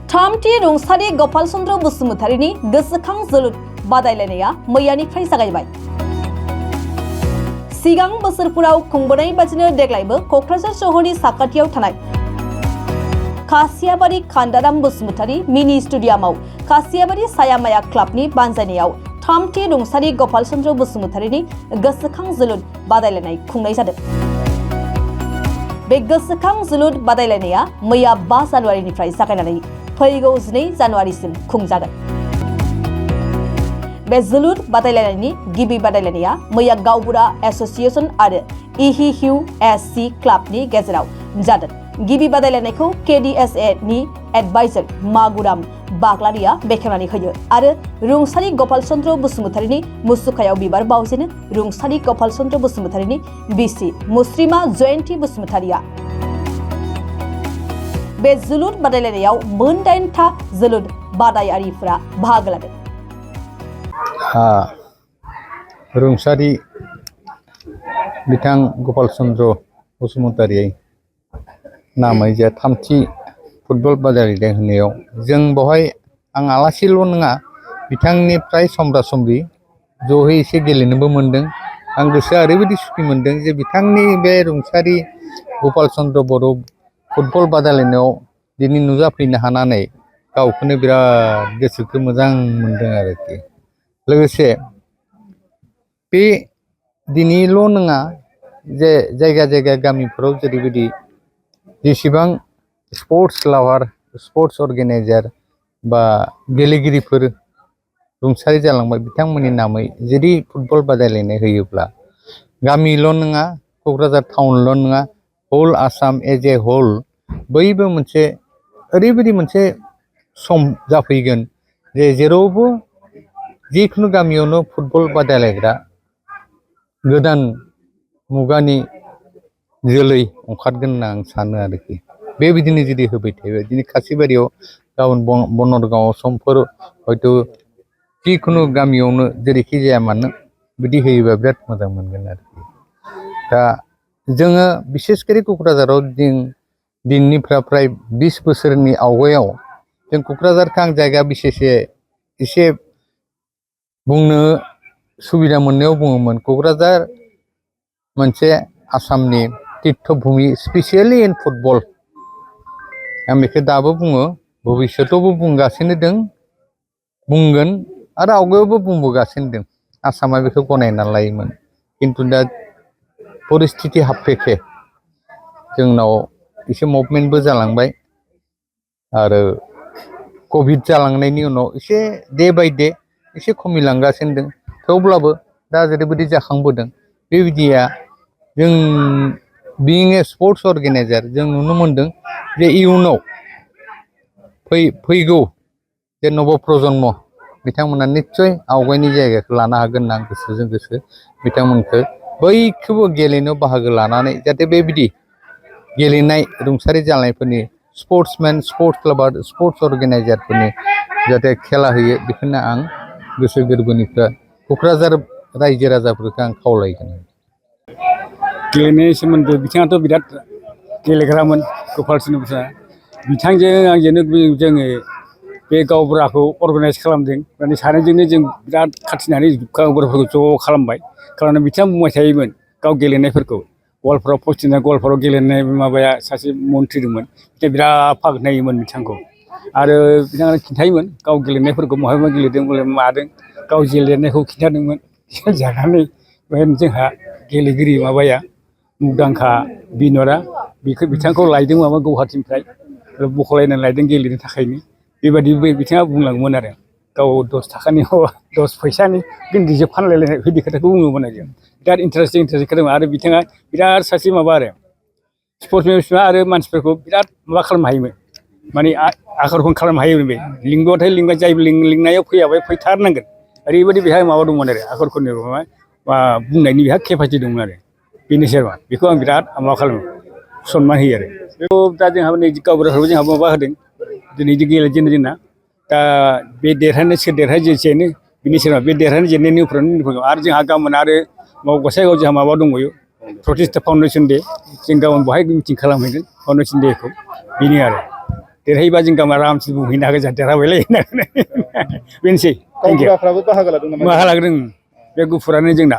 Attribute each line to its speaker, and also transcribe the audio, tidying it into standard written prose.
Speaker 1: थामथि रुंसारि गपाल चन्द्र बसुमतारीनि गोसोखां जोलुर बादायलायनाया मैयानिफ्राय जागायबाय। सिगां बोसोरफोराव खुंबोनाय बादिनो देग्लायबो क'क्राझार सहरनि साखाथियाव थानाय खासियाबारि खान्दाराम बसुमतारी मिनि स्टेडियामाव खासियाबारि सायामाया क्लाबनि बानजायनायाव थामथि रुंसारि गपाल चन्द्र बसुमतारीनि गोसोखां जोलुर बादायलायनाय खुंनाय जादों। बे गोसोखां जोलुर बादायलायनाया मैया 5 जानुवारिनिफ्राय जागायनानै फैगौ 2 जानुवारिसिम खुंजागोन। बे जोलुर बादायलायनायनि गिबि बादायलायनाया मैया गावबुरा एसोसिएशन आरो EHUSC क्लाबनि गेजेराव जादों। गिबि बादायलायनायखौ KDSA नि एडभाइजर मागुराम बाग्लारिया बेखेवनानै होयो आरो रुंसारि गपाल चन्द्र बसुमतारीनि मुसुखायाव बिबार बावजेनो रुंसारि गपाल चन्द्र बसुमतारीनि बिसि मुस्रिमा जयन्ती बसुमतारीया। बे जोलुर बादायलायनायाव मोन 8था जोलुर बादायारिफोरा बाहागो लादों।
Speaker 2: रुंसारि बिथां गपाल चन्द्र बसुमतारी नामै जे थामथि फुटबल बादायलायनाय होनायाव जों बेवहाय आं आलासिल' नङा बिथांनिफ्राय समब्रा समब्रि ज'है एसे गेलेनोबो मोनदों। आं गोसोआ ओरैबायदि सुखि मोनदों जे बिथांनि बे रुंसारि गपाल चन्द्र बर' फुटबल बादायलायनायाव दिनै नुजाफैनो हानानै गावखौनो बिराद गोसोखौ मोजां मोनदों आरोखि। लोगोसे बे दिनैल' नङा जे जायगा जायगा गामिफोराव जेरैबायदि जेसेबां स्पर्ट्स लाभार स्पर्ट्स अर्गेनाइजार बा गेलेगिरिफोर रुंसारि जालांबाय बिथांमोननि नामै जुदि फुटबल बादायलायनाय होयोब्ला गामिल' नङा क'क्राझार टाउनल' नङा हल आसाम एज ए हल बयबो मोनसे ओरैबायदि मोनसे सम जाफैगोन जे जेरावबो जिखुनु गामियावनो फुटबल बादायलायग्रा गोदान मुगानि जोलै ओंखारगोन होनना आं सानो आरोखि। बेबायदिनो जुदि होबाय थायोबा दिनै खासिबारियाव गाबोन बनरगांआव समफोर हयथ' जिखुनु गामियावनो जेरैखि जाया मानो बिदि होयोबा बिराद मोजां मोनगोन आरोखि। दा जोङो बिसेसकरि क'क्राझाराव दिननिफ्राय फ्राय 20 बोसोरनि आवगायाव जों क'क्राझारखौ आं जायगा बिसेसे एसे बुंनो सुबिदा मोननायाव बुङोमोन क'क्राझार मोनसे आसामनि तीर्थभूमि स्पेसियेलि इन फुटबल। आं बेखौ दाबो बुङो भबिष्यतआवबो बुंगासिनो दं बुंगोन आरो आवगायावबो बुंबोगासिनो दं। आसामा बेखौ गनायना लायोमोन खिन्थु दा परिस्थिति हाबफैखे जोंनाव एसे मुभमेन्टबो जालांबाय आरो कभिड जालांनायनि उनाव एसे डे बाय डे एसे खमिलांगासिनो दं। थेवब्लाबो दा जेरैबायदि जाखांबोदों बेबायदिया जों बिइं ए स्पर्ट्स अर्गेनाइजार जों नुनो मोनदों जे इयुनाव फैगौ जे नब प्रजन्म बिथांमोना निस्सय आवगायनि जायगाखौ लानो हागोन होनना गोसोजों गोसो बिथांमोनखौ बयखौबो गेलेनो बाहागो लानानै जाहाथे बेबायदि गेलेनाय रुंसारि जानायफोरनि स्पर्ट्समेन स्पर्ट्स क्लाबार स्पर्ट्स अर्गेनाइजारफोरनि जाहाथे खेला होयो बेखौनो आं गोसो गोरबोनिफ्राय क'क्राझार रायजो राजाफोरखौ आं खावलायगोन।
Speaker 3: गेलेनायनि सोमोन्दै बिथाङाथ' बिराद गेलेग्रामोन गपाल चन्द्र बसुमतारी बिथांजों आंजोंनो जोङो बे गावबुराखौ अर्गानाइज खालामदों। माने सानैजोंनो जों बिराद खाथिनानै गावबुराफोरखौ ज' खालामनानै बिथाङा बुंबाय थायोमोन गाव गेलेनायफोरखौ गवालपारायाव पस्टिं गवालपारायाव गेलेनाय माबाया सासे मन्थ्रि दंमोन बिथाङा बिराद बाख्नायोमोन बिथांखौ आरो बिथाङा खिन्थायोमोन गाव गेलेनायफोरखौ बहायबा गेलेदों बले मादों गाव गेलेनायखौ खिन्थादोंमोन जानानै बेहाय जोंहा गेलेगिरि माबाया मुंदांखा बिनरा बिथांखौ लायदों माबा गौहाटिनिफ्राय बखलायनानै लायदों गेलेनो थाखायनो बेबायदि बिथाङा बुंलाङोमोन आरो गाव 10 थाखानि 10 फैसानि गेन्दिजों फानलायलायनाय बिदि खोथाखौ बुङोमोन आरो बिराद इन्टारेस्टिं खोथा आरो बिथाङा बिराद सासे माबा आरो स्पर्ट्समेन आरो मानसिफोरखौ बिराद माबा खालामनो हायोमोन माने आकर्षण खालामनो हायोमोन। बे लिंबाथाय लिंबाय जाय लिंनायाव फैयाबाय फैथारनांगोन ओरैबायदि बेहाय माबा दंमोन आरो आकर्षणनि बुंनायनि बेहा केपासिटि दंमोन आरो बेनोसै आरो बेखौ आं बिराद माबा खालामो सनमान होयो आरो बेखौ दा जोंहा नै गावबुराखौ जोंहा माबा होदों दिनै गेलेजेनो जोंना दा बे देरहानाय सोर देरहायो जेनो बिनि सोरबा बे देरहानाय जेननायनि उनाव आरो जोंहा गाबोन आरो गसाइगाव जोंहा माबा दंबावो प्रतिष्ठा फाउन्डेसन दे जों गाबोन बेवहाय मिटिं खालामहैगोन फाउन्डेसन देखौ बेनो आरो देरहायोबा जों गामियाव आरामसे बुंहैनो हागोन जोंहा देरहाबायलै होननानै बेनोसै
Speaker 4: गावबुराफ्राबो बाहागो लादों नामा?
Speaker 3: माहा लाग्रोदों बे गुफुरानो जोंना